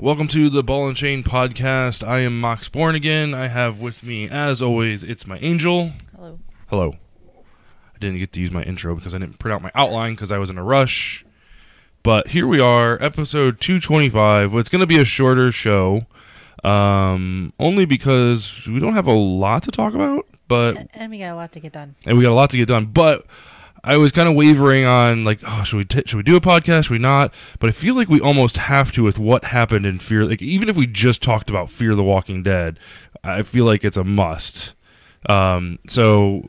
Welcome to the Ball and Chain podcast. I am Mox Born again. I have with me, as always, it's my angel. Hello. Hello. I didn't get to use my intro because I didn't print out my outline because I was in a rush. But here we are, episode 225. It's going to be a shorter show, only because we don't have a lot to talk about. And we got a lot to get done. But I was kind of wavering on, like, oh, should we do a podcast? Should we not? But I feel like we almost have to with what happened in Fear. Like, even if we just talked about Fear the Walking Dead, I feel like it's a must. So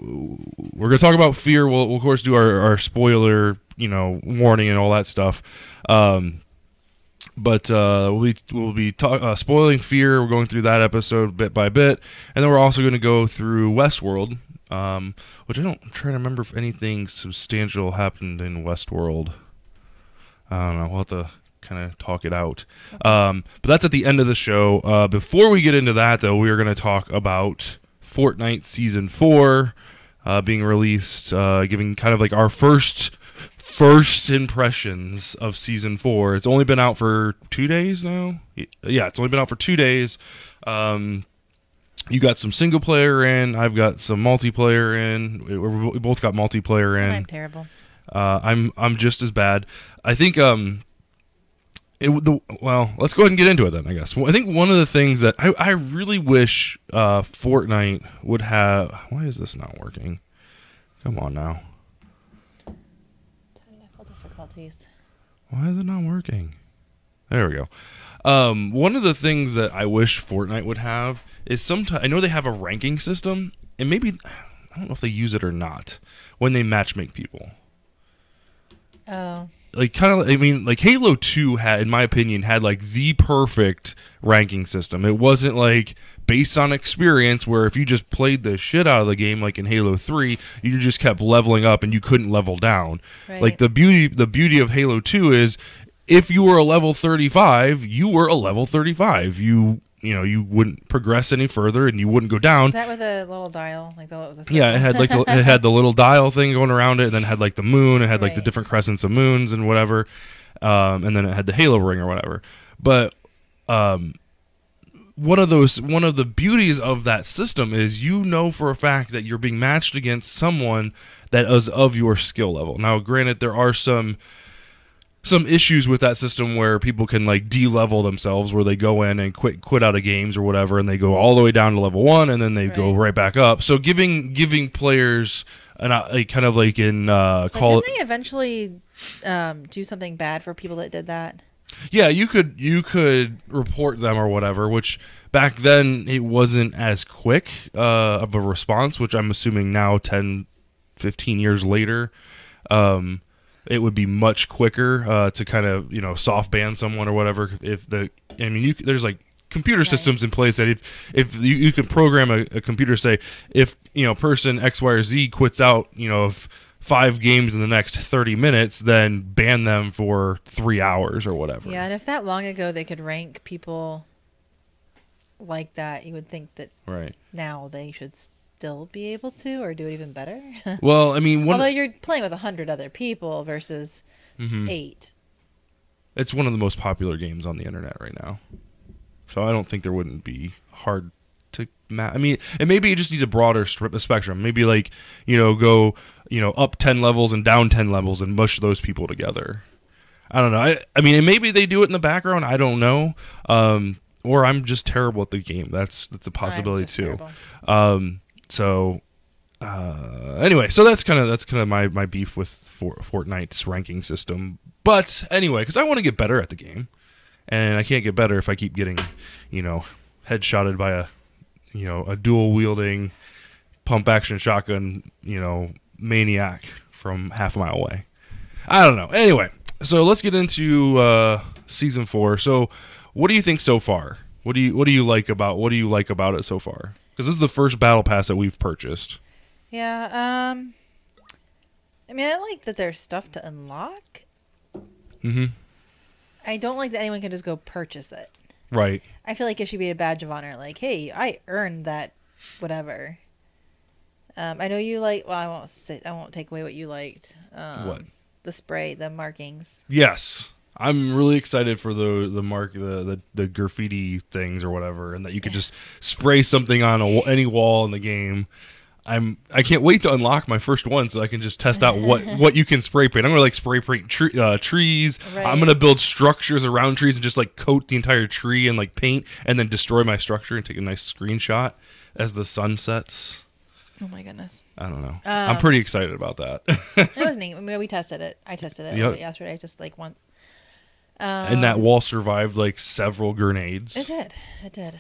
we're going to talk about Fear. We'll of course do our spoiler, warning and all that stuff. But we'll be spoiling Fear. We're going through that episode bit by bit, and then we're also going to go through Westworld, which I'm trying to remember if anything substantial happened in Westworld. I don't know. We'll have to kind of talk it out. But that's at the end of the show. Before we get into that, though, we are going to talk about Fortnite Season 4 being released, giving kind of like our first impressions of Season 4. It's only been out for 2 days now. Yeah, it's only been out for 2 days. You got some single player in. I've got some multiplayer in. We both got multiplayer in. I'm terrible. I'm just as bad. I think let's go ahead and get into it then, I guess. Well, I think one of the things that I really wish Fortnite would have. Why is this not working? Come on now. Technical difficulties. Why is it not working? There we go. One of the things that I wish Fortnite would have is sometimes I know they have a ranking system, and maybe I don't know if they use it or not when they matchmake people. Oh. Like Halo 2 had, in my opinion, had like the perfect ranking system. It wasn't like based on experience where if you just played the shit out of the game like in Halo 3, you just kept leveling up and you couldn't level down. Right. Like the beauty of Halo 2 is if you were a level 35, you were a level 35. You wouldn't progress any further and you wouldn't go down. Is that with a little dial? Yeah, it had like it had the little dial thing going around it, and then it had like the moon, it had like the different crescents of moons and whatever. And then it had the Halo ring or whatever. But one of the beauties of that system is for a fact that you're being matched against someone that is of your skill level. Now, granted, there are some issues with that system where people can like de-level themselves, where they go in and quit out of games or whatever, and they go all the way down to level 1 and then they go right back up. So giving players kind of like in didn't they eventually do something bad for people that did that? Yeah, you could report them or whatever, which back then it wasn't as quick of a response, which I'm assuming now 10, 15 years later, it would be much quicker to kind of soft ban someone or whatever. There's like computer systems in place that if you can program a computer, say if person X, Y, or Z quits out of 5 games in the next 30 minutes, then ban them for 3 hours or whatever. Yeah, and if that long ago they could rank people like that, you would think that now they should still be able to, or do it even better. Well, I mean, although you're playing with 100 other people versus 8. It's one of the most popular games on the internet right now, so I don't think there wouldn't be hard to I mean, and maybe it just needs a broader spectrum. Maybe like go up 10 levels and down 10 levels and mush those people together. I don't know. I mean, and maybe they do it in the background. I don't know. Or I'm just terrible at the game. That's a possibility too. So, anyway, so that's kind of my beef with Fortnite's ranking system. But anyway, because I want to get better at the game, and I can't get better if I keep getting, headshotted by a dual wielding pump action shotgun, maniac from half a mile away. I don't know. Anyway, so let's get into season 4. So, what do you think so far? What do you like about it so far? Because this is the first battle pass that we've purchased. Yeah, I mean, I like that there's stuff to unlock. Mm-hmm. I don't like that anyone can just go purchase it. Right. I feel like it should be a badge of honor. Like, hey, I earned that, whatever. I know you like. Well, I won't take away what you liked. What? The spray, the markings. Yes. I'm really excited for the graffiti things or whatever, and that you could just spray something on any wall in the game. I can't wait to unlock my first one so I can just test out what you can spray paint. I'm gonna like spray paint trees. Right. I'm gonna build structures around trees and just like coat the entire tree and like paint, and then destroy my structure and take a nice screenshot as the sun sets. Oh my goodness. I don't know. I'm pretty excited about that. It was neat. I mean, we tested it. I tested it yesterday, just like once. And that wall survived like several grenades. It did. It did.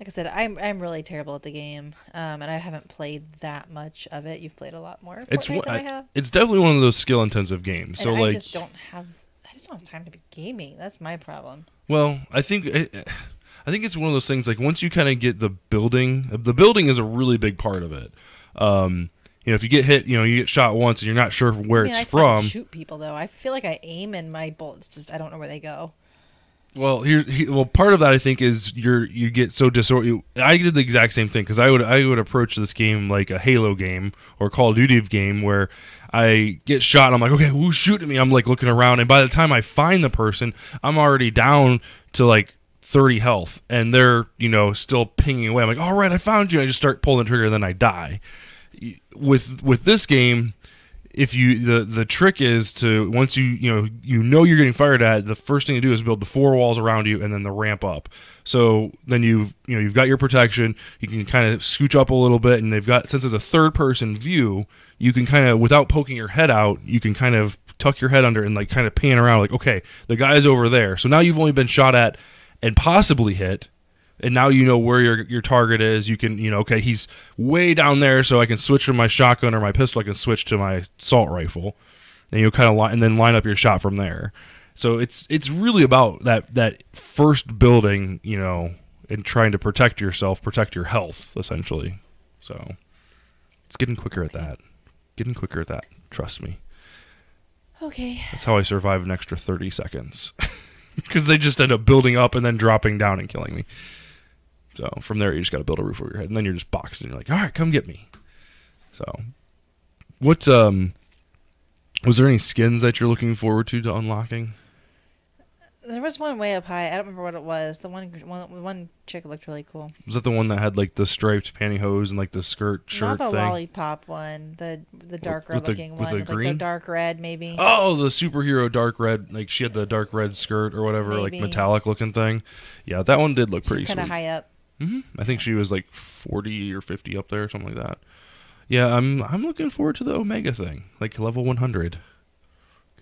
Like I said, I'm really terrible at the game, and I haven't played that much of it. You've played a lot more Fortnite than I have. It's definitely one of those skill-intensive games. And so like, I just don't have time to be gaming. That's my problem. Well, I think it's one of those things. Like once you kind of get the building is a really big part of it. If you get hit, you get shot once and you're not sure where it's from. Shoot people though. I feel like I aim and my bullets I don't know where they go. Well, part of that I think is you get so disoriented. I did the exact same thing because I would approach this game like a Halo game or Call of Duty game where I get shot and I'm like, okay, who's shooting me? I'm like looking around, and by the time I find the person, I'm already down to like 30 health, and they're still pinging away. I'm like, all right, I found you. I just start pulling the trigger, and then I die. With this game, if the trick is to once you're getting fired at, the first thing to do is build the 4 walls around you and then the ramp up. So then you've got your protection. You can kind of scooch up a little bit, and since it's a third person view, you can kind of, without poking your head out, you can kind of tuck your head under and like kind of pan around like, okay, the guy's over there. So now you've only been shot at and possibly hit. And now you know where your target is. You can, okay, he's way down there, so I can switch to my shotgun or my pistol. I can switch to my assault rifle, and you kind of and then line up your shot from there. So it's really about that first building, and trying to protect yourself, protect your health, essentially. So it's getting quicker at that. Trust me. Okay. That's how I survive an extra 30 seconds. Because they just end up building up and then dropping down and killing me. So from there, you just got to build a roof over your head, and then you're just boxed, and you're like, all right, come get me. So, was there any skins that you're looking forward to unlocking? There was one way up high. I don't remember what it was. The one chick looked really cool. Was that the one that had like the striped pantyhose and like the shirt Not the thing? Lollipop one. The darker looking one. With the green? Like the dark red, maybe. Oh, the superhero dark red. Like she had the dark red skirt or whatever, maybe. Like metallic looking thing. Yeah, that one did look pretty sweet. Kind of high up. I think she was like 40 or 50 up there, something like that. Yeah, I'm looking forward to the Omega thing, like level 100.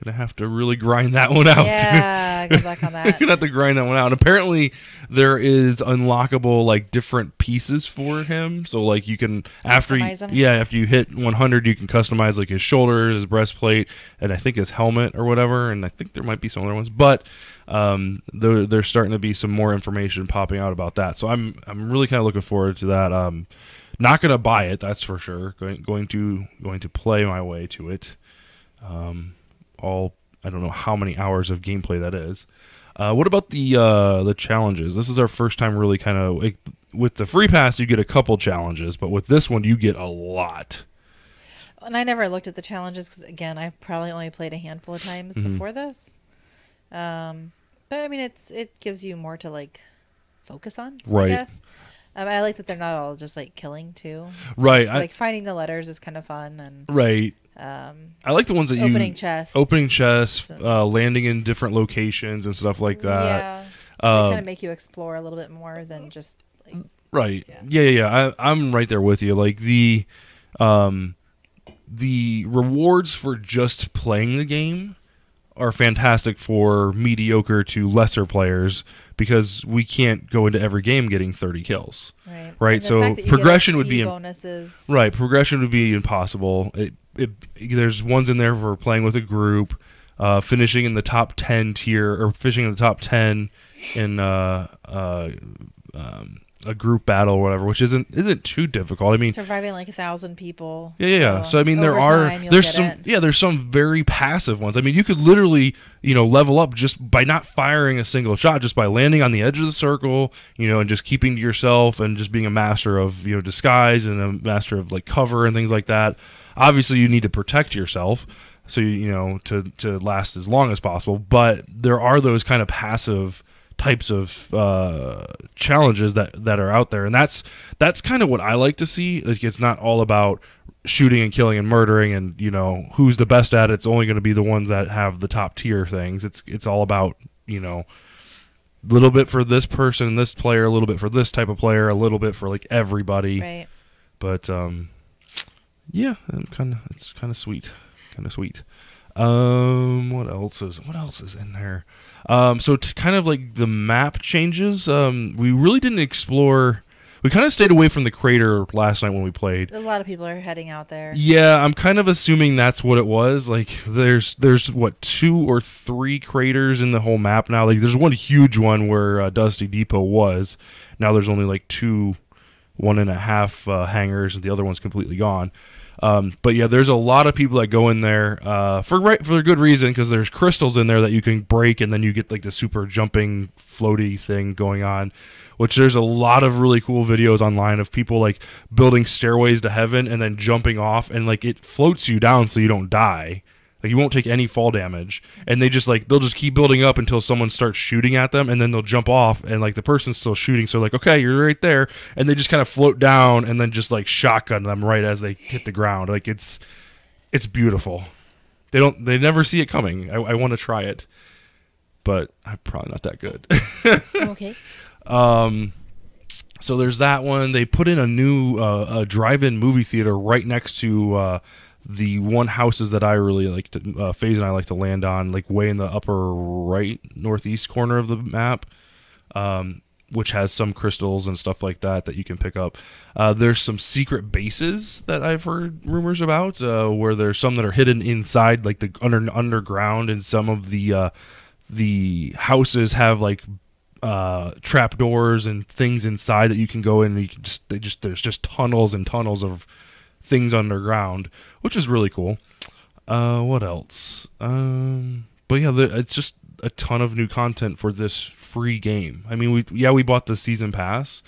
Gonna have to really grind that one out. Yeah, good luck on that. Gonna have to grind that one out. And apparently, there is unlockable like different pieces for him. So like you can after you hit 100, you can customize like his shoulders, his breastplate, and I think his helmet or whatever. And I think there might be some other ones, but there's starting to be some more information popping out about that. So I'm really kind of looking forward to that. Not gonna buy it, that's for sure. Going to play my way to it. I don't know how many hours of gameplay that is. What about the challenges? This is our first time really kind of with the free pass. You get a couple challenges, but with this one you get a lot. And I never looked at the challenges because again, I've probably only played a handful of times before this. But I mean, it gives you more to like focus on, right? I guess. I like that they're not all just like killing too. Right. Like finding the letters is kind of fun and right. I like the ones that opening chests, landing in different locations and stuff like that. Yeah, they kind of make you explore a little bit more than just like. Right. Yeah. I'm right there with you. Like the rewards for just playing the game are fantastic for mediocre to lesser players because we can't go into every game getting 30 kills. Right. So progression would be bonuses. Right. Progression would be impossible. There's ones in there for playing with a group, finishing in the top 10 tier or finishing in the top 10 in a group battle or whatever, which isn't too difficult. I mean, surviving like 1,000 people. Yeah. So I mean, there's some very passive ones. I mean, you could literally level up just by not firing a single shot, just by landing on the edge of the circle, and just keeping to yourself and just being a master of disguise and a master of like cover and things like that. Obviously, you need to protect yourself, so you know to last as long as possible. But there are those kind of passive types of challenges that are out there, and that's kind of what I like to see. Like, it's not all about shooting and killing and murdering and, you know, who's the best at it. It's only going to be the ones that have the top tier things. It's all about, you know, a little bit for this person, this player, a little bit for this type of player, a little bit for like everybody. Right. But yeah, it's kind of sweet. What else is in there? So to kind of like the map changes, we really didn't explore. We kind of stayed away from the crater last night when we played. A lot of people are heading out there. Yeah, I'm kind of assuming that's what it was. Like, there's what, 2 or 3 craters in the whole map now. Like, there's one huge one where Dusty Depot was. Now there's only like 2, 1.5 hangars, and the other one's completely gone. But yeah, there's a lot of people that go in there for a good reason, because there's crystals in there that you can break, and then you get like the super jumping floaty thing going on. Which there's a lot of really cool videos online of people like building stairways to heaven and then jumping off, and like it floats you down so you don't die. Like, you won't take any fall damage, and they'll just keep building up until someone starts shooting at them, and then they'll jump off, and like the person's still shooting, so like, okay, you're right there, and they just kind of float down and then just like shotgun them right as they hit the ground. Like, it's beautiful. They never see it coming. I want to try it, but I'm probably not that good. Okay. So there's that one. They put in a new a drive-in movie theater right next to the one houses that I really like to, FaZe and I like to land on, like way in the upper right northeast corner of the map, which has some crystals and stuff like that you can pick up. There's some secret bases that I've heard rumors about, where there's some that are hidden inside, like the underground, and some of the houses have like trap doors and things inside that you can go in, and you can there's just tunnels and tunnels of things underground, which is really cool. What else? But yeah, it's just a ton of new content for this free game. I mean, we bought the season pass,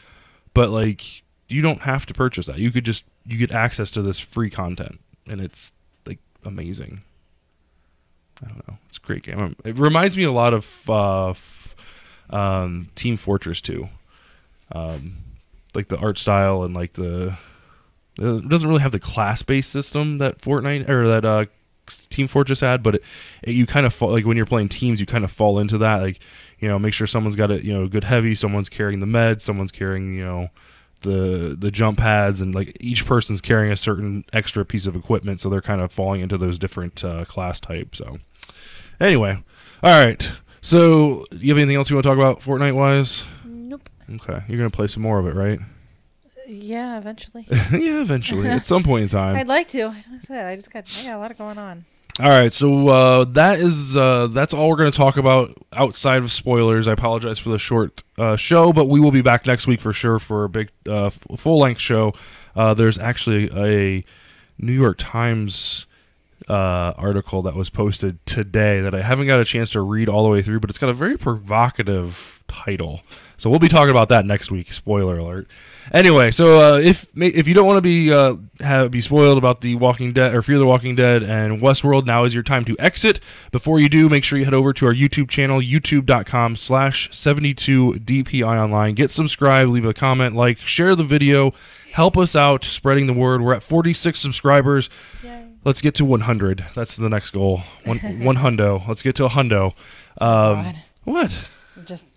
but like, you don't have to purchase that. You get access to this free content, and it's like amazing. I don't know. It's a great game. It reminds me a lot of Team Fortress 2, like the art style, and like it doesn't really have the class-based system that Fortnite or that Team Fortress had, but you kind of fall, like when you're playing teams, you kind of fall into that. Like, you know, make sure someone's got a, you know, good heavy, someone's carrying the meds, someone's carrying, you know, the jump pads, and like each person's carrying a certain extra piece of equipment, so they're kind of falling into those different class types. So anyway, all right. So, you have anything else you want to talk about Fortnite-wise? Nope. Okay. You're going to play some more of it, right? Yeah, eventually. Yeah, eventually. At some point in time. I'd like to. Like I said, I got a lot going on. All right. So, that's all we're going to talk about outside of spoilers. I apologize for the short show, but we will be back next week for sure for a big full-length show. There's actually a New York Times article that was posted today that I haven't got a chance to read all the way through, but it's got a very provocative title. So we'll be talking about that next week. Spoiler alert. Anyway, so if you don't want to be spoiled about The Walking Dead or Fear the Walking Dead and Westworld, now is your time to exit. Before you do, make sure you head over to our YouTube channel, youtube.com/72DPI online. Get subscribed, leave a comment, like, share the video, help us out spreading the word. We're at 46 subscribers. Yay. Let's get to 100. That's the next goal. One hundo. Let's get to a hundo. God. What? Just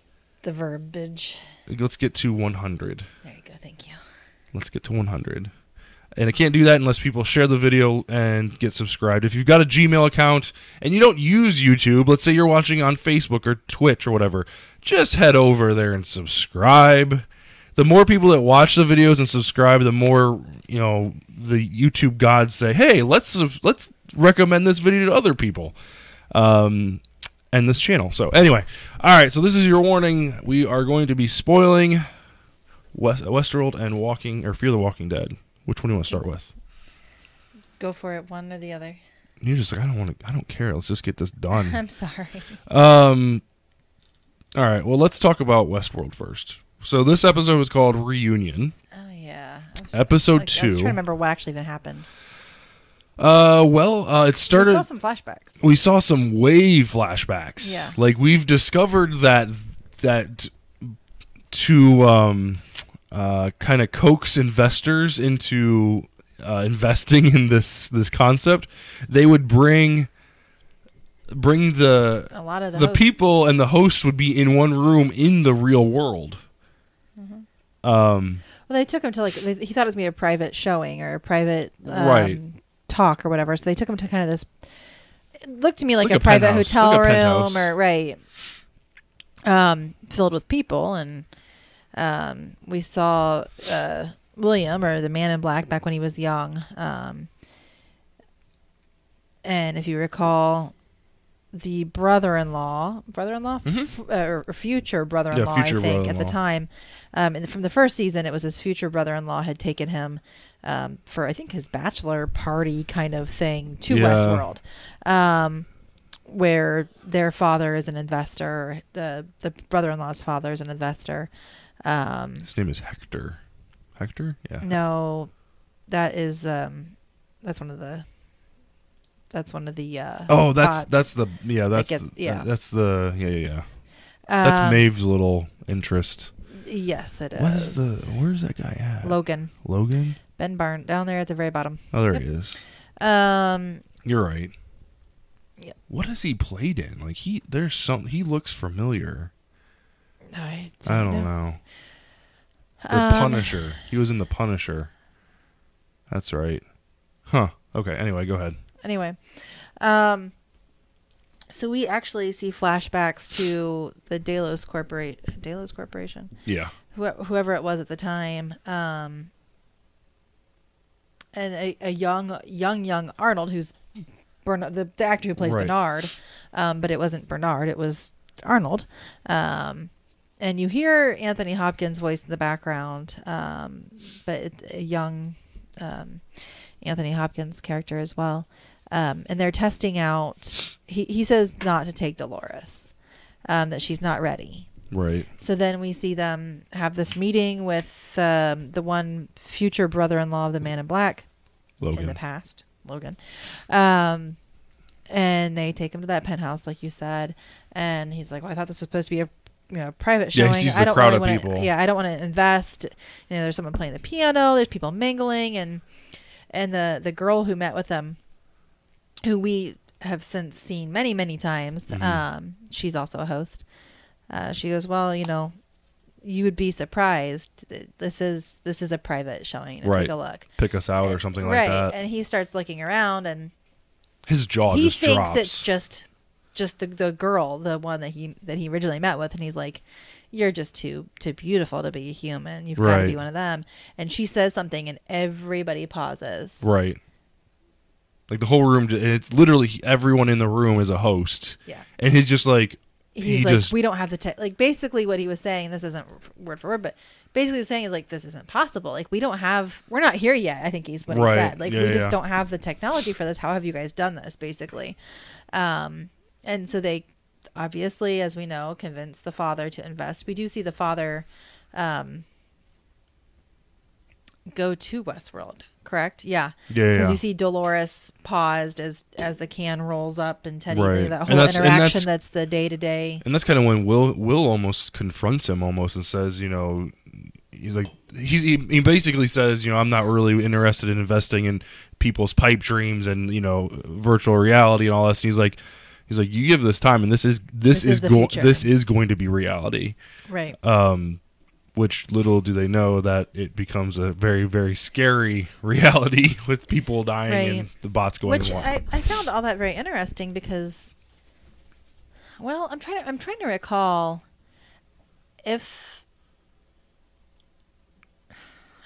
the verbiage. Let's get to 100. There you go. Thank you. Let's get to 100. And I can't do that unless people share the video and get subscribed. If you've got a Gmail account and you don't use YouTube, let's say you're watching on Facebook or Twitch or whatever, just head over there and subscribe. The more people that watch the videos and subscribe, the more, you know, the YouTube gods say, hey, let's recommend this video to other people, and this channel. So anyway, all right, so this is your warning. We are going to be spoiling Westworld and Fear the Walking Dead. Which one do you want to start with? Go for it, one or the other. You're just like, I don't care. Let's just get this done. I'm sorry. All right, well, let's talk about Westworld first. So this episode was called Reunion. Oh, yeah. Episode 2. I was trying to remember what actually even happened. It started. We saw some flashbacks. We saw some way flashbacks. Yeah. Like we've discovered that to kind of coax investors into investing in this concept, they would bring the a lot of the people, and the hosts would be in one room in the real world. Mm-hmm. Well, they took him to like he thought it was gonna be a private showing or a private right. talk or whatever. So they took him to kind of this. It looked to me like a penthouse. private hotel like a room penthouse. or filled with people, and we saw William, or the Man in Black, back when he was young. And if you recall, the brother-in-law, Mm-hmm. or future brother-in-law, I future think, at the brother-in-law. time. And from the first season, it was his future brother-in-law had taken him for, I think, his bachelor party kind of thing to Westworld, where their father is an investor. The brother-in-law's father is an investor. His name is Hector. Hector? Yeah. No, that is that's one of the. That's one of the. That's the That's Maeve's little interest. Yes, it is. Where's that guy at? Logan. Logan? Ben Barn, down there at the very bottom. Oh, there he is. You're right. Yep. What has he played in? Like he looks familiar. I don't know. The Punisher. He was in The Punisher. That's right. Huh. Okay, anyway, go ahead. Anyway, so we actually see flashbacks to the Delos Corporation. Yeah. Whoever it was at the time, and a young Arnold, who's the actor who plays right. Bernard, but it wasn't Bernard, it was Arnold. And you hear Anthony Hopkins' voice in the background, but a young Anthony Hopkins character as well. And they're testing out. He says not to take Dolores, that she's not ready. Right. So then we see them have this meeting with the one future brother-in-law of the Man in Black, Logan. in the past, Logan. And they take him to that penthouse, like you said. And he's like, "Well, I thought this was supposed to be a private showing. Yeah, he sees I the don't crowd really of want people. Yeah, I don't want to invest. There's someone playing the piano. There's people mingling, and the girl who met with them, who we have since seen many, many times. Mm-hmm. She's also a host. She goes, "Well, you would be surprised. This is a private showing. Right. Take a look. Pick us out or something like that." Right. And he starts looking around, and his jaw he just thinks drops. it's just the girl, the one that he originally met with, and he's like, "You're just too beautiful to be a human. You've got to Right. be one of them." And she says something, and everybody pauses. Right. Like the whole room, it's literally everyone in the room is a host. Yeah. And he's just like, He's like, "We don't have the like." Basically, what he was saying, this isn't word for word, but basically, saying is like, "This isn't possible. Like, we're not here yet." I think he's what Right. he said. Like, Yeah, we just yeah. don't have the technology for this. How have you guys done this? Basically, and so they obviously, as we know, convince the father to invest. We do see the father go to Westworld. Correct? Yeah. Yeah. Because Yeah. you see Dolores paused as the can rolls up, and Teddy, Right. that And whole that's- and interaction. that's- That's the day to day. And that's kind of when Will almost confronts him almost and says, he's like, he basically says, I'm not really interested in investing in people's pipe dreams and, virtual reality and all this. And he's like, you give this time, and this is the future. this is going to be reality. Right. Which little do they know that it becomes a very, very scary reality with people dying Right. and the bots going Which wild. I found all that very interesting because, well, I'm trying to recall if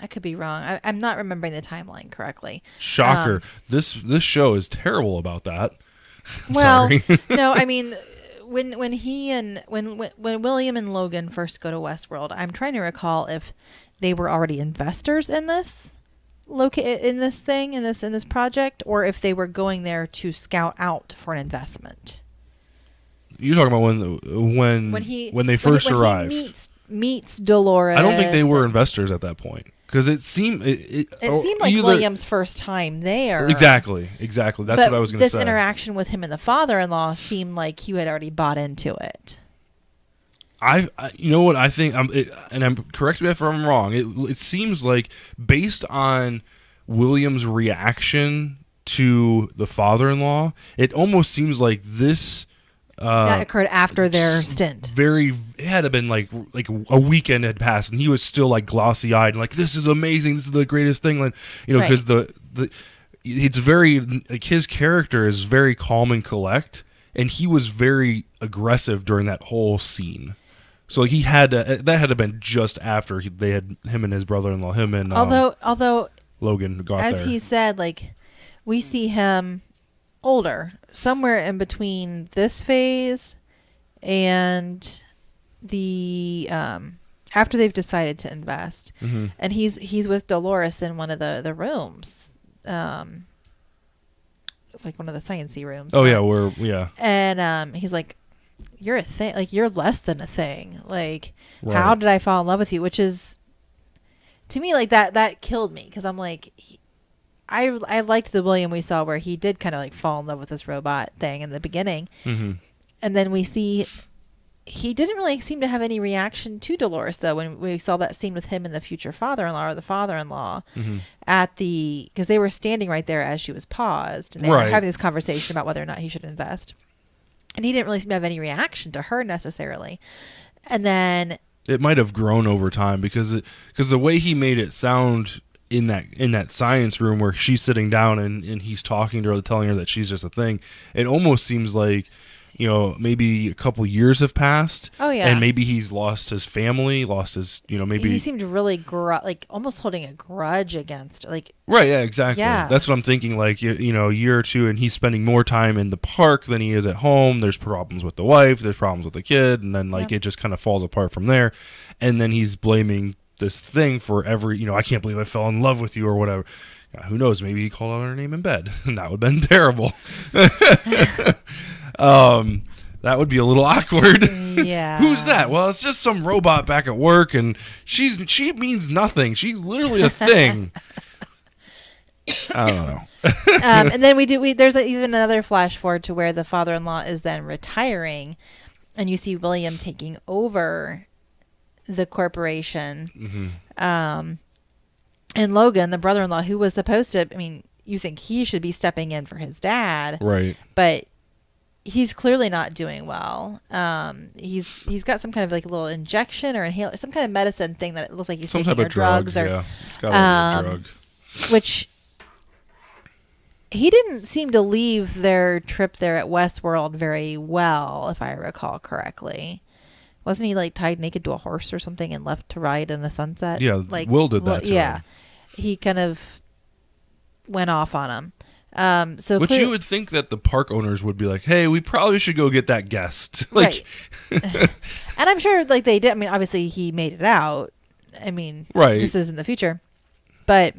I could be wrong. I'm not remembering the timeline correctly. Shocker! This show is terrible about that. Well, Sorry. no, I mean, when William and Logan first go to Westworld, I'm trying to recall if they were already investors in this in this project, or if they were going there to scout out for an investment. You're talking about when they first arrived. He meets Dolores. I don't think they were investors at that point because it seemed like William's first time there. Exactly. That's what I was going to say. This interaction with him and the father-in-law seemed like you had already bought into it. You know what I think, and I'm correct me if I'm wrong. It seems like based on William's reaction to the father-in-law, it almost seems like this that occurred after their stint. It had to have been like a weekend had passed, and he was still like glossy-eyed, and like, this is amazing, this is the greatest thing, like, you know, because it's very like his character is very calm and collect, and he was very aggressive during that whole scene. So he had to, that had to have been just after they had him and his brother-in-law, although Logan got as there. He said, like, we see him older, somewhere in between this phase and the after they've decided to invest, and he's with Dolores in one of the rooms, like one of the sciencey rooms. And he's like, you're a thing, like, you're less than a thing, like, right. How did I fall in love with you? Which is, to me, like, that killed me, because I'm like, I liked the William we saw where he did kind of like fall in love with this robot thing in the beginning, and then we see he didn't really seem to have any reaction to Dolores, though, when we saw that scene with him and the future father-in-law or the father-in-law because they were standing right there as she was paused, and they were having this conversation about whether or not he should invest. And he didn't really seem to have any reaction to her necessarily. And then it might have grown over time because the way he made it sound in that science room where she's sitting down and he's talking to her, telling her that she's just a thing, it almost seems like, you know, maybe a couple years have passed. Oh yeah. And maybe he's lost his family, maybe he seemed really like almost holding a grudge against, like. Right. Yeah. Exactly. Yeah. That's what I'm thinking. Like, you know, a year or two, and he's spending more time in the park than he is at home. There's problems with the wife. There's problems with the kid, and then like it just kind of falls apart from there. And then he's blaming this thing for I can't believe I fell in love with you or whatever. Who knows? Maybe he called out her name in bed, and that would have been terrible. That would be a little awkward. Yeah. Who's that? Well, it's just some robot back at work, and she means nothing. She's literally a thing. I don't know. And then there's even another flash forward to where the father-in-law is then retiring, and you see William taking over the corporation. And Logan, the brother-in-law, who was supposed to, I mean, you think he should be stepping in for his dad, right? But he's clearly not doing well. He's got some kind of like a little injection or inhaler, some kind of medicine thing that it looks like he's some taking, type or of drugs, or it's got a drug, which he didn't seem to leave their trip there at Westworld very well, if I recall correctly. Wasn't he like tied naked to a horse or something and left to ride in the sunset? Yeah, like Will did that to him. He kind of went off on him. Which you would think that the park owners would be like, hey, we probably should go get that guest. Like, right. And I'm sure like they did. I mean, obviously he made it out. I mean, this is in the future, but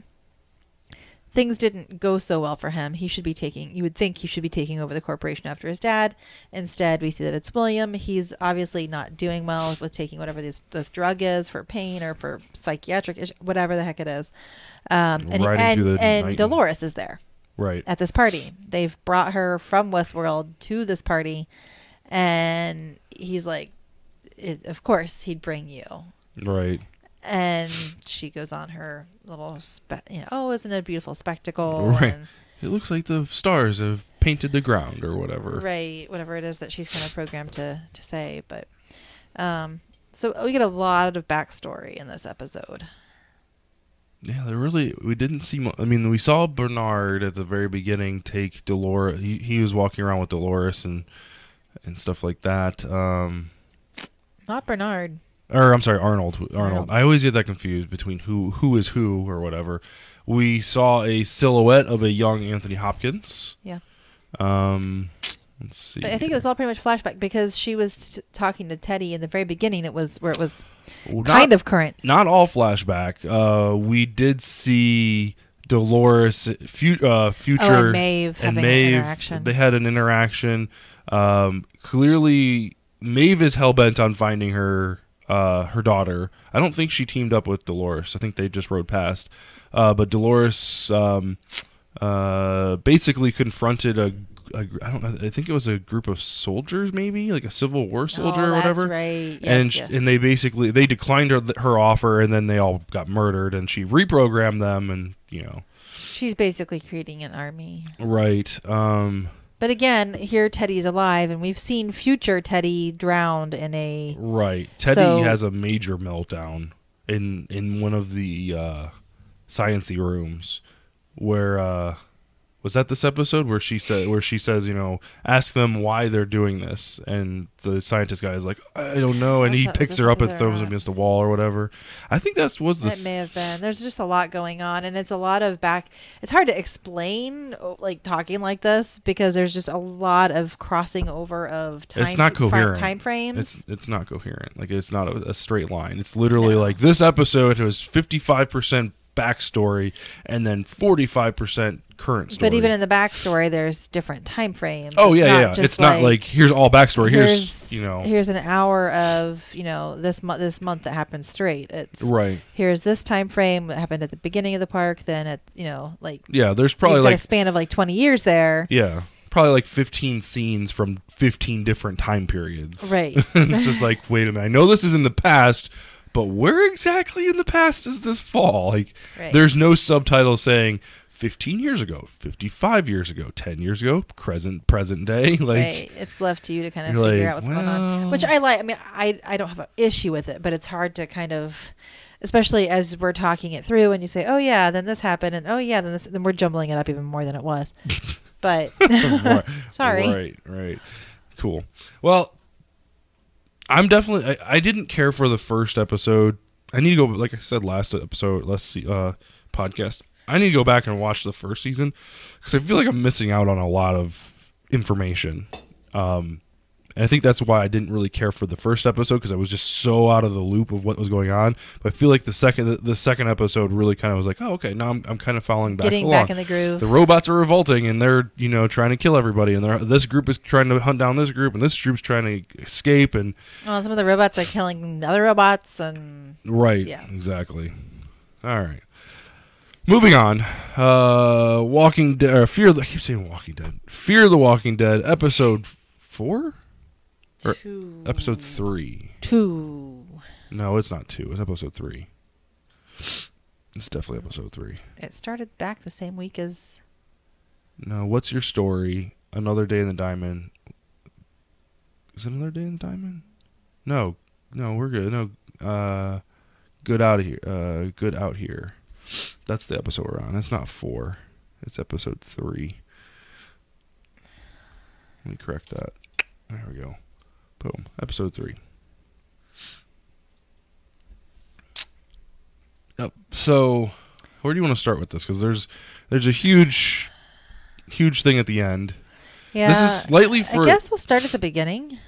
things didn't go so well for him. You would think he should be taking over the corporation after his dad. Instead, we see that it's William. He's obviously not doing well with taking whatever this drug is for pain or for psychiatric issue, whatever the heck it is. And Dolores is there. Right. At this party. They've brought her from Westworld to this party, and he's like, of course he'd bring you. Right. And she goes on her little, isn't it a beautiful spectacle? Right. And, it looks like the stars have painted the ground or whatever. Right. Whatever it is that she's kind of programmed to say. But so we get a lot of backstory in this episode. Yeah, we didn't see, I mean, we saw Bernard at the very beginning take Dolores. He was walking around with Dolores and stuff like that. Not Bernard. Or I'm sorry, Arnold. I always get that confused between who is who or whatever. We saw a silhouette of a young Anthony Hopkins. Yeah. Let's see. But I think it was all pretty much flashback because she was talking to Teddy in the very beginning. It was where it was kind of current. Not all flashback. We did see Dolores, future, and Maeve having an interaction. They had an interaction. Clearly, Maeve is hell bent on finding her her daughter. I don't think she teamed up with Dolores. I think they just rode past. But Dolores basically confronted I don't know. I think it was a group of soldiers, maybe like a Civil War soldier or whatever. That's right. And Yes. and they declined her offer, and then they all got murdered, and she reprogrammed them, and she's basically creating an army. Right. But again, here Teddy's alive, and we've seen future Teddy drowned in a... Right. Teddy has a major meltdown in one of the science-y rooms where... was that this episode where she says, ask them why they're doing this, and the scientist guy is like, I don't know, and he picks her up and throws her against the wall or whatever. I think that may have been. There's just a lot going on, and it's a lot of it's hard to explain like talking like this because there's just a lot of crossing over of time. It's not coherent. Time frames. It's not coherent. Like it's not a straight line. It's literally like this episode was 55% backstory and then 45% current story. But even in the backstory, there's different time frames. Oh, it's not like here's all backstory. Here's an hour of this month that happened straight. It's right. Here's this time frame that happened at the beginning of the park. Then there's probably like a span of like 20 years there. Yeah, probably like 15 scenes from 15 different time periods. Right. It's just like, wait a minute. I know this is in the past, but where exactly in the past does this fall? Like, There's no subtitle saying 15 years ago, 55 years ago, 10 years ago, present day. Like, it's left to you to kind of figure out what's going on, which I like. I mean, I don't have an issue with it, but it's hard to kind of, especially as we're talking it through, and you say, oh yeah, then this happened, and oh yeah, then we're jumbling it up even more than it was. But sorry. Right. Cool. Well, I'm definitely. I didn't care for the first episode. I need to go. Like I said last podcast, I need to go back and watch the first season because I feel like I'm missing out on a lot of information. And I think that's why I didn't really care for the first episode because I was just so out of the loop of what was going on. But I feel like the second episode really kind of was like, oh, okay, now I'm kind of following back Getting along. back in the groove. The robots are revolting and they're trying to kill everybody, and this group is trying to hunt down this group, and this group's trying to escape. And some of the robots are killing other robots, and right, yeah, exactly. All right. Moving on, Walking Dead. I keep saying Walking Dead. Fear the Walking Dead, episode 4. Or episode 3. 2. No, it's not 2. It's episode 3. It's definitely episode 3. It started back the same week as... No, What's Your Story? Another Day in the Diamond. Is it Another Day in the Diamond? No, we're good. No, Good Out Here. Good Out Here. That's the episode we're on. It's not 4. It's episode 3. Let me correct that. There we go. Boom. Episode 3. Yep. So, where do you want to start with this? Because there's a huge thing at the end. Yeah. This is slightly for... I guess we'll start at the beginning.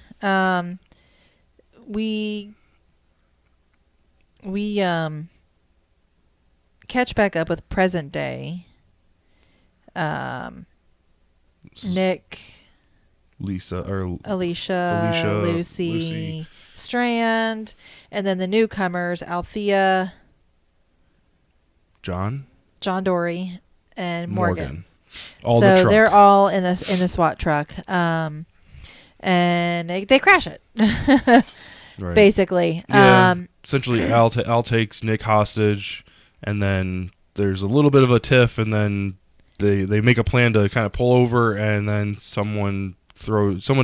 We catch back up with present day. Nick... Alicia, Lucy, Strand, and then the newcomers, Althea, John Dory, and Morgan. All the truck. They're all in the SWAT truck, and they crash it, right. Basically. Yeah, essentially, Al takes Nick hostage, and then there's a little bit of a tiff, and then they make a plan to kind of pull over, and then someone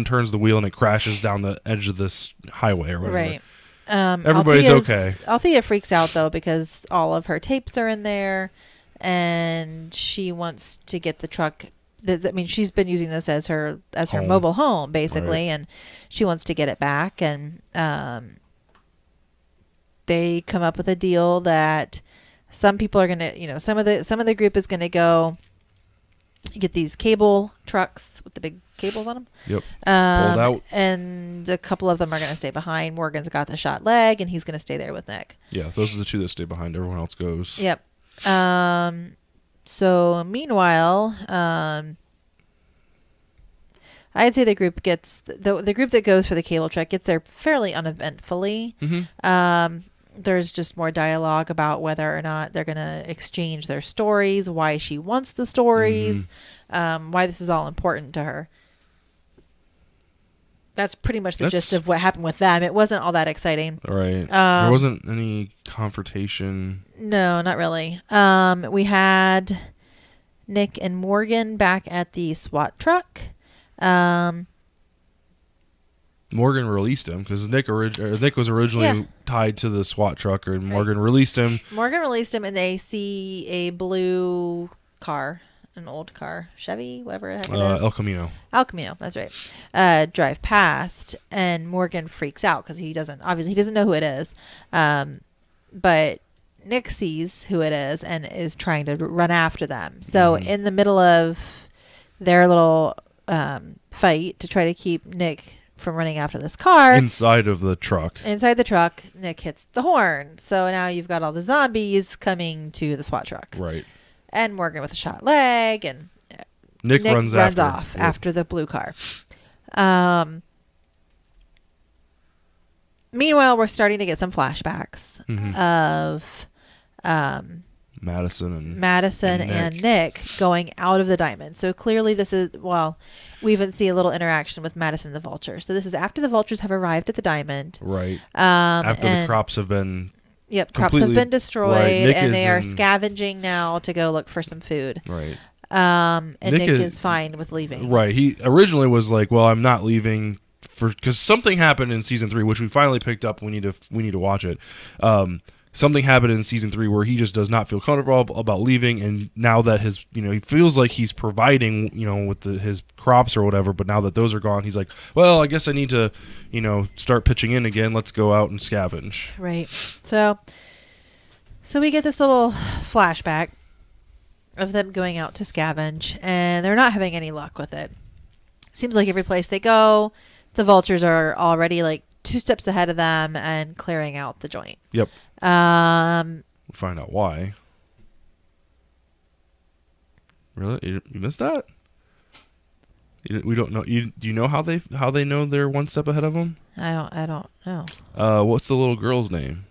turns the wheel and it crashes down the edge of this highway or whatever. Right. Everybody's okay. Althea freaks out though because all of her tapes are in there, and she wants to get the truck. She's been using this as her mobile home basically, right. And she wants to get it back. And they come up with a deal that some people are gonna, some of the group is gonna go get these cable trucks with the big cables on them. Yep. Pulled out. And a couple of them are going to stay behind. Morgan's got the shot leg, and he's going to stay there with Nick. Yeah, those are the two that stay behind. Everyone else goes. Yep. So meanwhile, I'd say the group gets the group that goes for the cable trek gets there fairly uneventfully. There's just more dialogue about whether or not they're going to exchange their stories, why she wants the stories, why this is all important to her. That's pretty much the gist of what happened with them. It wasn't all that exciting. Right. There wasn't any confrontation. No, not really. We had Nick and Morgan back at the SWAT truck. Morgan released him because Nick was originally tied to the SWAT truck, and Morgan released him. Morgan released him, and they see a blue car, an old car, Chevy, whatever it is. El Camino. El Camino, that's right. Drive past, and Morgan freaks out because he doesn't know who it is. But Nick sees who it is and is trying to run after them. So in the middle of their little fight to try to keep Nick from running after this car inside the truck, Nick hits the horn. So now you've got all the zombies coming to the SWAT truck. Right. And Morgan with a shot leg, and Nick runs off after the blue car. Meanwhile, we're starting to get some flashbacks of Madison and Nick going out of the diamond. So clearly we even see a little interaction with Madison and the Vulture. So this is after the Vultures have arrived at the diamond. Right. After the crops have been crops have been destroyed, and they are scavenging now to go look for some food. Right. And Nick is fine with leaving. Right. He originally was like, well, I'm not leaving because something happened in season 3, which we finally picked up. We need to watch it. Something happened in season 3 where he just does not feel comfortable about leaving, and now that he feels like he's providing, with his crops or whatever, but now that those are gone, he's like, well, I guess I need to, start pitching in again. Let's go out and scavenge. Right. So we get this little flashback of them going out to scavenge, and they're not having any luck with it. Seems like every place they go, the Vultures are already like 2 steps ahead of them and clearing out the joint. Yep. We find out why. Really? You missed that? We don't know. Do you know how they know they're 1 step ahead of them? I don't know. What's the little girl's name?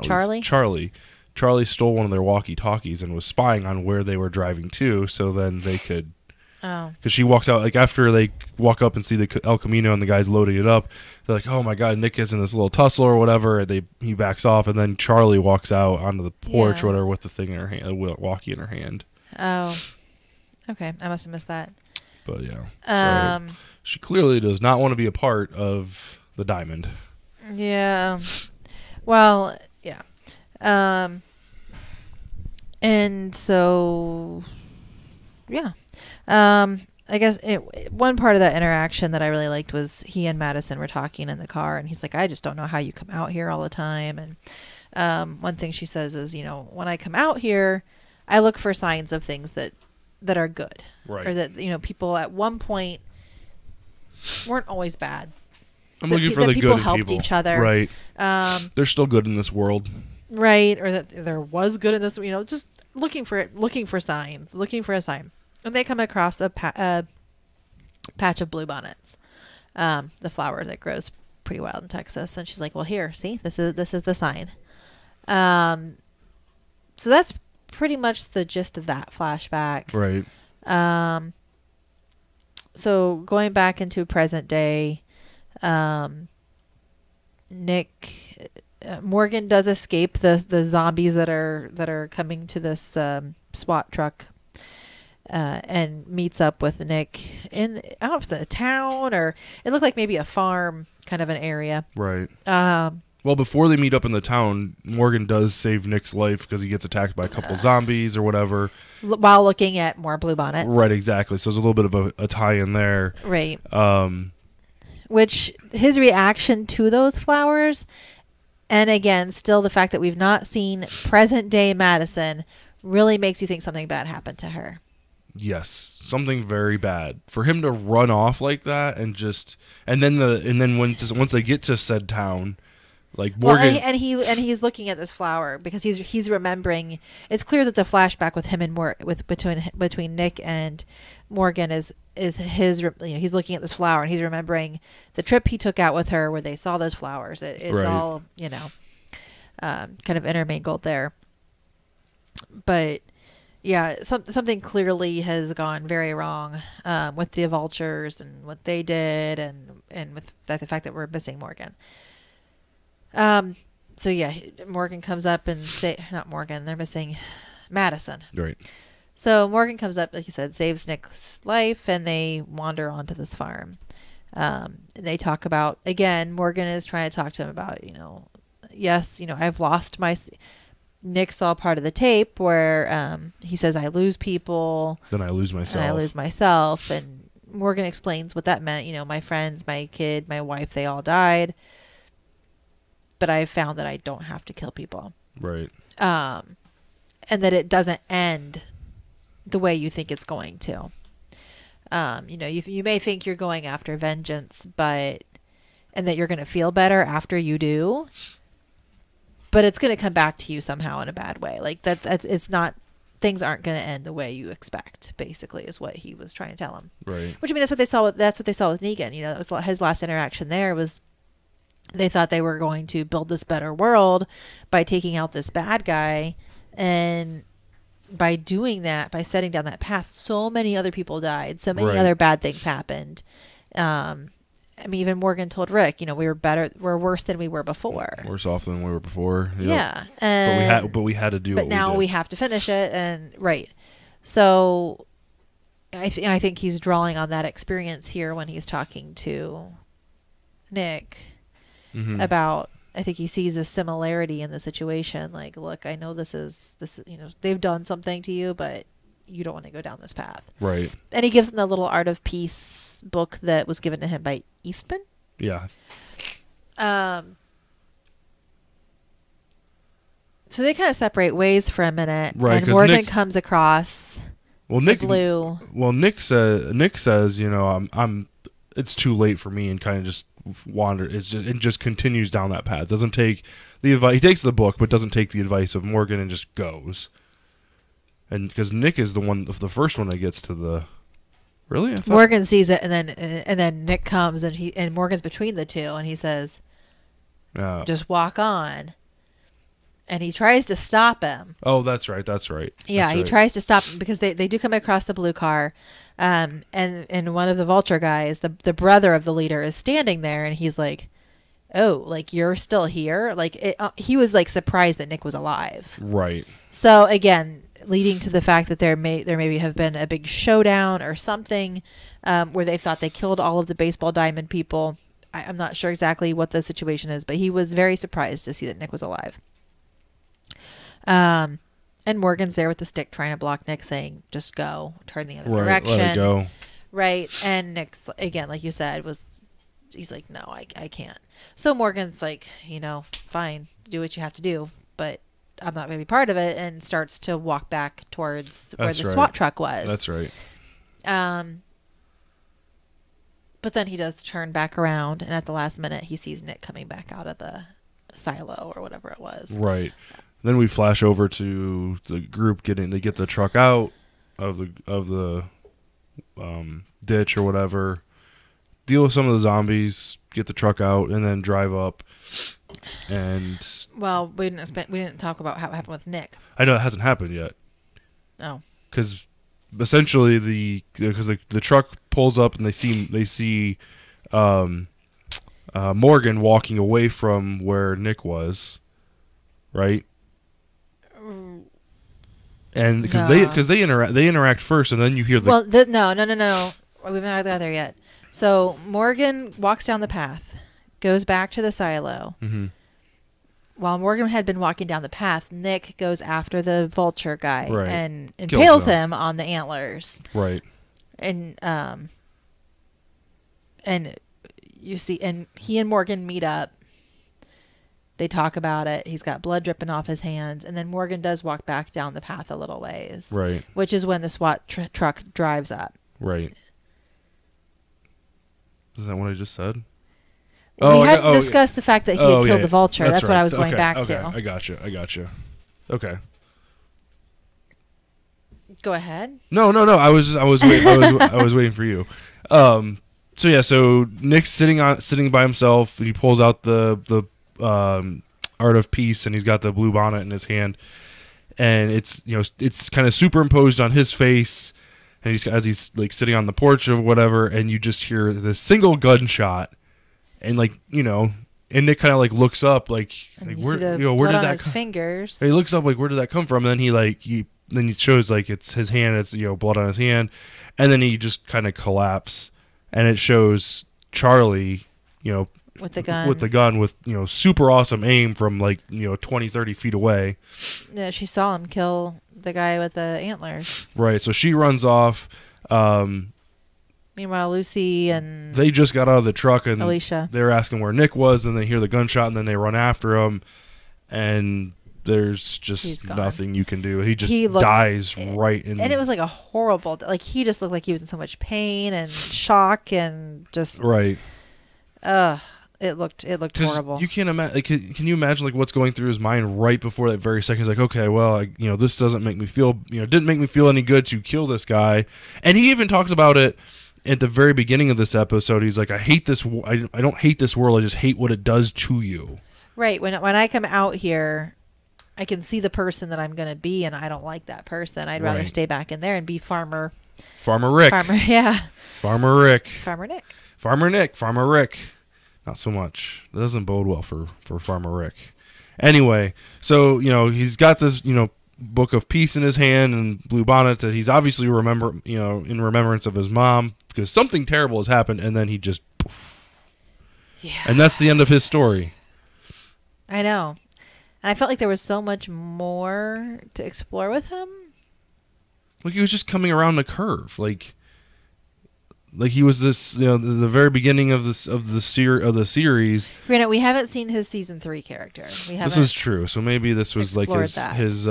Charlie? Charlie. Charlie stole one of their walkie-talkies and was spying on where they were driving to, so then they could. Oh. Because she walks out, like after they walk up and see the El Camino and the guy's loading it up, they're like, "Oh my God, Nick is in this little tussle or whatever." And he backs off, and then Charlie walks out onto the porch or whatever with the thing in her hand, a walkie in her hand. Oh, okay, I must have missed that. But yeah, so she clearly does not want to be a part of the diamond. Yeah, well, yeah, and so yeah. I guess one part of that interaction that I really liked was he and Madison were talking in the car, and he's like, I just don't know how you come out here all the time. And one thing she says is, when I come out here, I look for signs of things that are good. Right. Or that, people at one point weren't always bad. I'm looking for the good in people helped each other. Right. They're still good in this world. Right. Or that there was good in this, just looking for signs, looking for a sign. And they come across a patch of bluebonnets, the flower that grows pretty wild in Texas. And she's like, "Well, here, see, this is the sign." So that's pretty much the gist of that flashback. Right. So going back into present day, Morgan does escape the zombies that are coming to this SWAT truck. And meets up with Nick in, I don't know if it's a town or it looked like maybe a farm kind of an area. Right. Well, before they meet up in the town, Morgan does save Nick's life because he gets attacked by a couple zombies or whatever. While looking at more bluebonnets. Right, exactly. So there's a little bit of a tie-in there. Right. Which his reaction to those flowers, and again, still the fact that we've not seen present day Madison, really makes you think something bad happened to her. Yes, something very bad for him to run off like that, and then once they get to said town, like Morgan, and he's looking at this flower because he's remembering. It's clear that the flashback with him and between Nick and Morgan is is his, he's looking at this flower and he's remembering the trip he took out with her where they saw those flowers. It's right. all, kind of intermingled there. But yeah, something clearly has gone very wrong with the vultures and what they did, and with the fact that we're missing Morgan. So yeah, Morgan comes up and not Morgan, they're missing Madison. Right. So Morgan comes up, like you said, saves Nick's life, and they wander onto this farm. And they talk about, again, Morgan is trying to talk to him about, yes, I've lost my... Nick saw part of the tape where he says, I lose people. Then I lose myself. And I lose myself. And Morgan explains what that meant. My friends, my kid, my wife, they all died. But I found that I don't have to kill people. Right. And that it doesn't end the way you think it's going to. You may think you're going after vengeance, and that you're going to feel better after you do. But it's going to come back to you somehow in a bad way. Like that it's not, things aren't going to end the way you expect, basically, is what he was trying to tell him. Right. Which, that's what they saw with Negan. That was his last interaction there, was they thought they were going to build this better world by taking out this bad guy. And by doing that, by setting down that path, so many other people died. So many other bad things happened. Even Morgan told Rick, we're worse than we were before. Worse off than we were before. Yep. Yeah. But we had to do. But now we have to finish it, and right. So, I think he's drawing on that experience here when he's talking to Nick about. I think he sees a similarity in the situation. Like, look, I know this is they've done something to you, but you don't want to go down this path. Right. And he gives him the little Art of Peace book that was given to him by Eastman. Yeah. So they kind of separate ways for a minute. Right. And Morgan comes across blue. Well, Nick says, I'm it's too late for me, and kind of just it just continues down that path. Doesn't take the advice. He takes the book, but doesn't take the advice of Morgan and just goes. And because Nick is the first one that gets to the, really? Morgan sees it, and then Nick comes, and Morgan's between the two, and he says, "Just walk on." And he tries to stop him. Oh, that's right. Yeah, he tries to stop him because they do come across the blue car, and one of the vulture guys, the brother of the leader, is standing there, and he's like, "Oh, like you're still here?" Like he was like surprised that Nick was alive. Right. So again, leading to the fact that there maybe have been a big showdown or something where they thought they killed all of the baseball diamond people. I'm not sure exactly what the situation is, but he was very surprised to see that Nick was alive. And Morgan's there with the stick trying to block Nick, saying, just go, turn the other direction. Let it go. Right. And Nick's, again, like you said, he's like, no, I can't. So Morgan's like, fine, do what you have to do, but I'm not going to be part of it, and starts to walk back towards where the SWAT truck was. That's right. But then he does turn back around, and at the last minute, he sees Nick coming back out of the silo or whatever it was. Right. Then we flash over to the group they get the truck out of the ditch or whatever, deal with some of the zombies, get the truck out, and then drive up. And we didn't talk about how it happened with Nick. I know it hasn't happened yet. Oh. Because essentially the truck pulls up and they see Morgan walking away from where Nick was, right? And because they interact first, and then you hear the no, we haven't got there yet. So Morgan walks down the path, goes back to the silo. Mm-hmm. While Morgan had been walking down the path, Nick goes after the vulture guy and impales him on the antlers. Right. And you see, and he and Morgan meet up. They talk about it. He's got blood dripping off his hands. And then Morgan does walk back down the path a little ways. Right. Which is when the SWAT truck drives up. Right. Is that what I just said? We hadn't discussed the fact that he had killed the vulture. That's right. What I was going back to. I gotcha. Okay. Go ahead. No. I was waiting for you. So yeah, so Nick's sitting by himself. He pulls out the Art of Peace, and he's got the blue bonnet in his hand, and it's kind of superimposed on his face, and he's like sitting on the porch or whatever, and you just hear this single gunshot, and and Nick kind of like looks up like where did that come? Fingers. He looks up like where did that come from? And then he shows like it's his hand, it's blood on his hand, and then he just kind of collapse, and it shows Charlie, with the gun with super awesome aim from 20-30 feet away. Yeah, she saw him kill the guy with the antlers. Right, so she runs off. Meanwhile, Lucy and they just got out of the truck, and Alicia, they were asking where Nick was, and they hear the gunshot, and then they run after him, and there's just nothing you can do. He dies right in. And it was like a horrible, he just looked like he was in so much pain and shock and just right. It looked horrible. You can't imagine. Can you imagine what's going through his mind right before that very second? He's like, okay, well, this doesn't make me feel, didn't make me feel any good to kill this guy. And he even talked about it at the very beginning of this episode. He's like, I hate this. I don't hate this world. I just hate what it does to you. Right. When I come out here, I can see the person that I'm going to be, and I don't like that person. I'd rather stay back in there and be Farmer Rick. Farmer Rick. Farmer Rick. Not so much. That doesn't bode well for Farmer Rick. Anyway, so, he's got this, book of peace in his hand and blue bonnet that he's obviously in remembrance of his mom because something terrible has happened, and then he just poof. Yeah. And that's the end of his story. I know. And I felt like there was so much more to explore with him. Like he was just coming around the curve. Like he was this, the very beginning of the series. Granted, we haven't seen his season 3 character. This is true. So maybe this was like his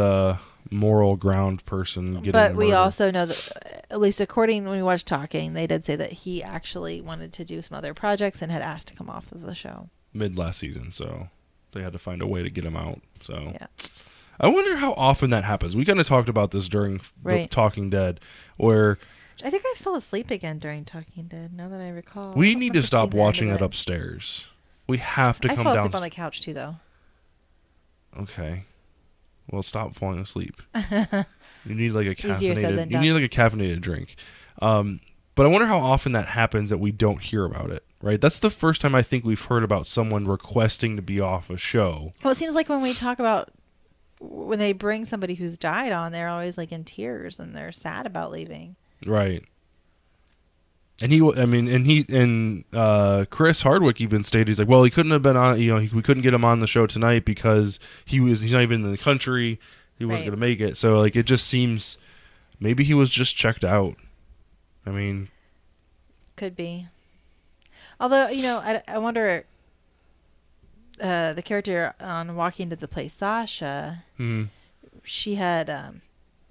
moral ground person. But we also know that, at least according when we watched Talking, they did say that he actually wanted to do some other projects and had asked to come off of the show mid last season. So they had to find a way to get him out. So yeah. I wonder how often that happens. We kind of talked about this during the Talking Dead, where. I think I fell asleep again during Talking Dead, now that I recall. We need to stop watching it upstairs. We have to come down. I fell asleep on the couch, too, though. Okay. Well, stop falling asleep. You need a caffeinated drink. But I wonder how often that happens that we don't hear about it, right? That's the first time I think we've heard about someone requesting to be off a show. Well, it seems like when we talk about when they bring somebody who's died on, they're always in tears and they're sad about leaving. Right. And Chris Hardwick even stated, he's like, well, he couldn't have been on, we couldn't get him on the show tonight because he's not even in the country. He wasn't going to make it. So it just seems maybe he was just checked out. I mean, could be. Although, I wonder, the character on Walking Dead that plays Sasha, she had,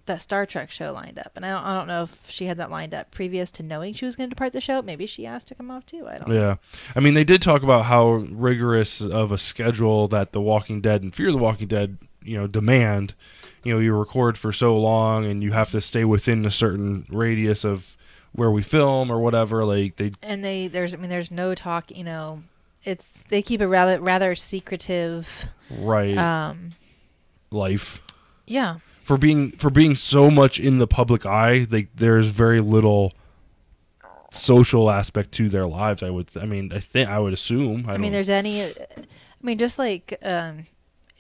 that Star Trek show lined up, and I don't know if she had that lined up previous to knowing she was going to depart the show. Maybe she asked to come off too. I don't know. Yeah, I mean, they did talk about how rigorous of a schedule that The Walking Dead and Fear the Walking Dead, demand. You record for so long, and you have to stay within a certain radius of where we film or whatever. There's no talk. They keep a rather secretive life. Yeah. For being so much in the public eye, there's very little social aspect to their lives. I would assume.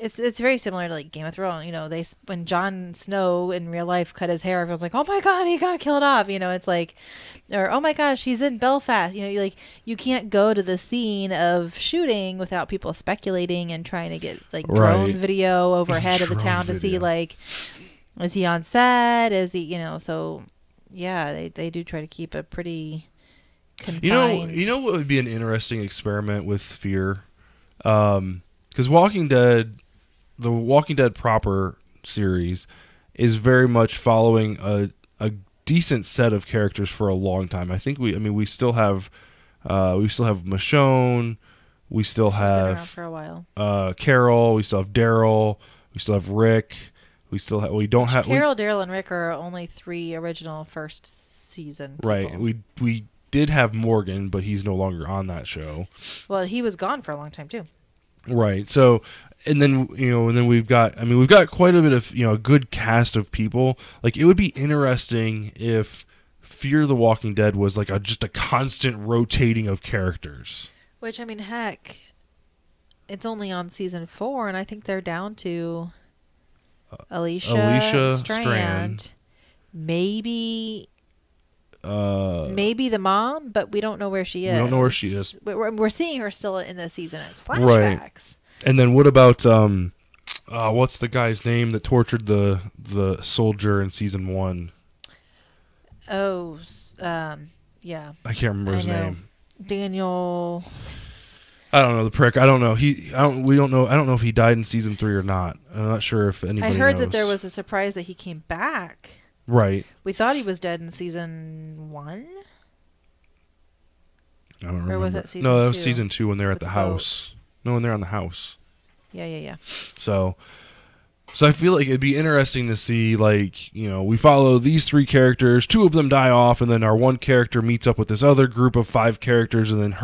It's very similar to Game of Thrones. When Jon Snow in real life cut his hair, everyone's like, "Oh my God, he got killed off!" It's like, or "Oh my gosh, he's in Belfast." You can't go to the scene of shooting without people speculating and trying to get drone video overhead of the town to see is he on set? Is he So yeah, they do try to keep a pretty confined. You know what would be an interesting experiment with Fear, because Walking Dead. The Walking Dead proper series is very much following a decent set of characters for a long time. I think we still have Michonne, we still have for a while. Carol, we still have Daryl, we still have Rick, We don't have Carol, Daryl, and Rick are only 3 original first season people. Right. We did have Morgan, but he's no longer on that show. Well, he was gone for a long time too. Right. So, and then we've got quite a bit of, a good cast of people. Like, it would be interesting if Fear the Walking Dead was like just a constant rotating of characters. Which, I mean, heck, it's only on season 4, and I think they're down to Alicia Strand. Maybe the mom, but we don't know where she is. We don't know where she is. We're seeing her still in the season as flashbacks. Right. And then what about what's the guy's name that tortured the soldier in season 1? Oh, yeah. I can't remember his name. Daniel. I don't know, the prick. I don't know. We don't know. I don't know if he died in season 3 or not. I'm not sure if anybody I heard knows. that there was a surprise that he came back. Right. We thought he was dead in season 1. I don't remember. Or was it season 2? No, that was season 2 when they're at the house. No, when they're on the house. Yeah. So I feel like it'd be interesting to see, like, we follow these 3 characters, 2 of them die off, and then our one character meets up with this other group of 5 characters, and then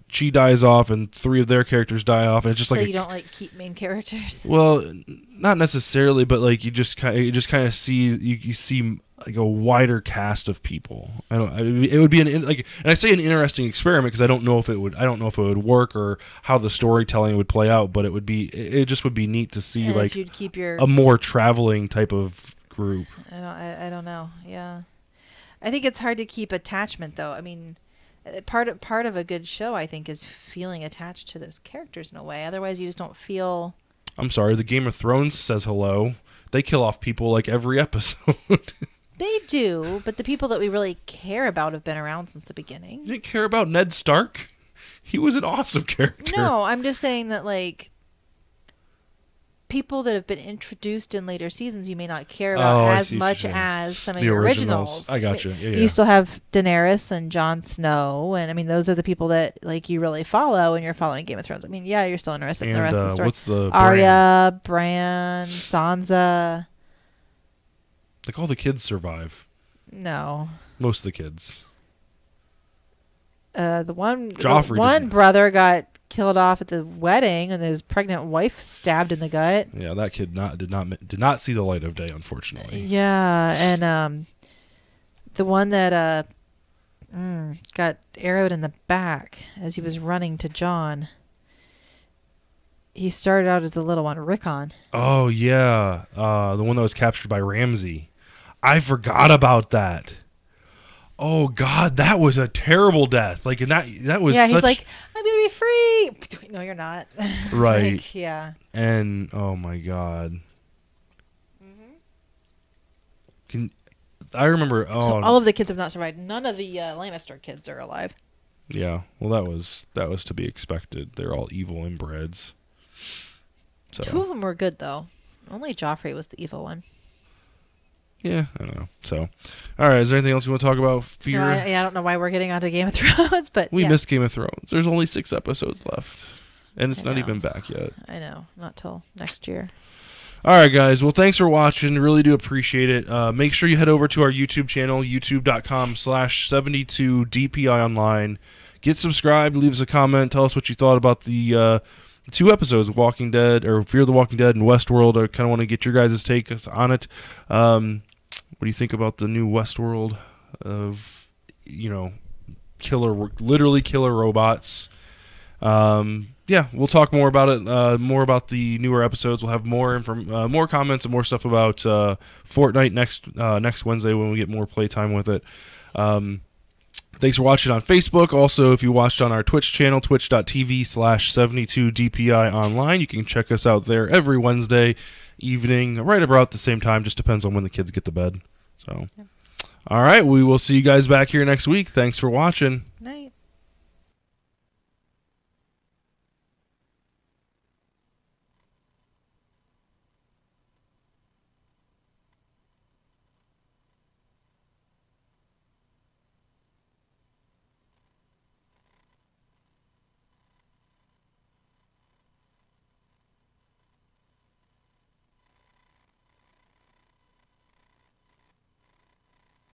she dies off, and 3 of their characters die off, and it's just so like you don't keep main characters. Well, not necessarily, but like you just kind of see you see like a wider cast of people. It would be and I say an interesting experiment because I don't know if it would work or how the storytelling would play out, but it just would be neat to see, and like, if you'd keep a more traveling type of group. I don't know. Yeah, I think it's hard to keep attachment though. I mean, part of a good show, I think, is feeling attached to those characters in a way. Otherwise, you just don't feel. I'm sorry, the Game of Thrones says hello. They kill off people like every episode. They do, but the people that we really care about have been around since the beginning. You didn't care about Ned Stark? He was an awesome character. No, I'm just saying that, like, people that have been introduced in later seasons you may not care about as much as some of the originals. I got you. Yeah, you still have Daenerys and Jon Snow, and I mean those are the people that, like, you really follow when you're following Game of Thrones. I mean, yeah, you're still interested in the rest of the story. What's the Arya, Bran, Sansa. Like, all the kids survive. No. Most of the kids. The one Joffrey brother got killed off at the wedding, and his pregnant wife stabbed in the gut. Yeah, that kid did not see the light of day, unfortunately. Yeah, and the one that got arrowed in the back as he was running to John. He started out as the little one, Rickon. Oh yeah, the one that was captured by Ramsay. I forgot about that. Oh God, that was a terrible death. Like, and that was he's like, I'm gonna be free. No, you're not. Right. Like, yeah. And oh my God. I remember? So all of the kids have not survived. None of the Lannister kids are alive. Yeah. Well, that was to be expected. They're all evil inbreds. So. 2 of them were good though. Only Joffrey was the evil one. Yeah, I don't know. So, all right. Is there anything else you want to talk about? Fear? No, I don't know why we're getting onto Game of Thrones, but we missed Game of Thrones. There's only 6 episodes left, and it's not even back yet. I know, not till next year. All right, guys. Well, thanks for watching. Really do appreciate it. Make sure you head over to our YouTube channel, youtube.com/72DPI online. Get subscribed. Leave us a comment. Tell us what you thought about the 2 episodes of Walking Dead, or Fear the Walking Dead and Westworld. I kind of want to get your guys' take on it. What do you think about the new Westworld of, literally killer robots? Yeah, we'll talk more about it, more about the newer episodes. We'll have more comments and more stuff about Fortnite next Wednesday when we get more playtime with it. Thanks for watching on Facebook. Also, if you watched on our Twitch channel, twitch.tv/72DPI online, you can check us out there every Wednesday evening, right about the same time. Just depends on when the kids get to bed. So, All right, we will see you guys back here next week. Thanks for watching.